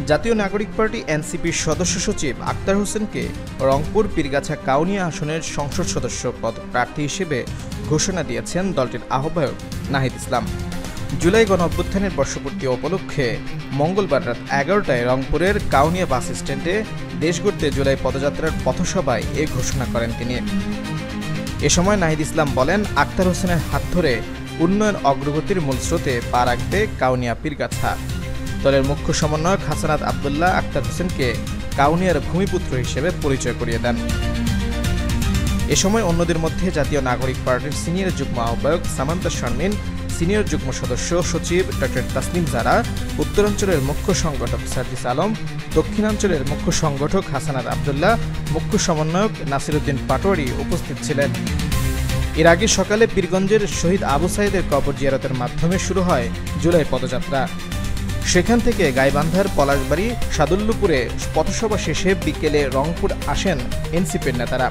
জাতীয় নাগরিক পার্টি এনসিপির সদস্য সচিব আক্তার হোসেনকে রংপুর পীরগাছা কাউনিয়া আসনের সংসদ সদস্য পদ প্রার্থী হিসেবে ঘোষণা দিয়েছেন দলটির আহ্বায়ক নাহিদ ইসলাম। জুলাই গণঅভ্যুত্থানের বর্ষপূর্তি উপলক্ষে মঙ্গলবার রাত 11টায় রংপুরের কাউনিয়া বাস স্ট্যান্ডে দেশ গড়তে জুলাই পদযাত্রার পথসভায় এ ঘোষণা করেন তিনি। এ সময় নাহিদ ইসলাম বলেন, আক্তার হোসেনের হাত ধরে উন্নয়ন অগ্রগতির মূল স্রোতে পা রাখবে কাউনিয়া পীরগাছা। দলের মুখ্য সমন্বয়ক হাসানাত আবদুল্লাহ আক্তার হোসেনকে কাউনিয়ার ভূমিপুত্র হিসেবে পরিচয় করিয়ে দেন। এ সময় অন্যদের মধ্যে জাতীয় নাগরিক পার্টির সিনিয়র যুগ্ম আহ্বায়ক সামান্তা শারমিন, সিনিয়র যুগ্ম সদস্য সচিব ডক্টর তাসনিম জারা, উত্তরাঞ্চলের মুখ্য সংগঠক সার্জিস আলম, দক্ষিণাঞ্চলের মুখ্য সংগঠক হাসানাত আবদুল্লাহ, মুখ্য সমন্বয়ক নাসিরউদ্দিন পাটোয়ারি উপস্থিত ছিলেন। এর আগে সকালে পীরগঞ্জের শহীদ আবু সাইদের কবর জিয়ারতের মাধ্যমে শুরু হয় জুলাই পদযাত্রা। সেখান থেকে গাইবান্ধার পলাশবাড়ি সাদুল্যপুরে পথসভা শেষে বিকেলে রংপুর আসেন এনসিপির নেতারা।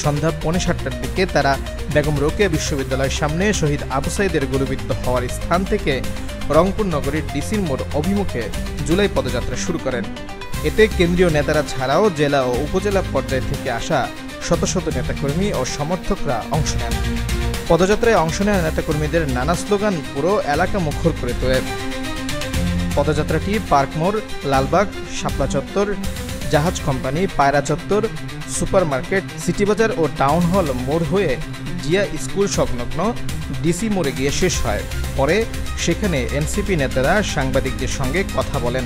সন্ধ্যা 7:45টার দিকে তারা বেগম রোকেয়া বিশ্ববিদ্যালয়ের সামনে শহীদ আবু সাইদের গুলিবিদ্ধ হওয়ার স্থান থেকে রংপুর নগরীর ডিসির মোড় অভিমুখে জুলাই পদযাত্রা শুরু করেন। এতে কেন্দ্রীয় নেতারা ছাড়াও জেলা ও উপজেলা পর্যায় থেকে আসা শত শত নেতাকর্মী ও সমর্থকরা অংশ নেন। পদযাত্রায় অংশ নেওয়া নেতাকর্মীদের নানা স্লোগান পুরো এলাকা মুখর করে তোলে। পদযাত্রাটি পার্ক মোড়, লালবাগ, শাপলা চত্বর, জাহাজ কোম্পানি, পায়রা চত্বর, সুপার মার্কেট, সিটি বাজার ও টাউন হল মোড় হয়ে জিয়া স্কুল সংলগ্ন ডিসি মোড়ে গিয়ে শেষ হয়। পরে সেখানে এনসিপি নেতারা সাংবাদিকদের সঙ্গে কথা বলেন।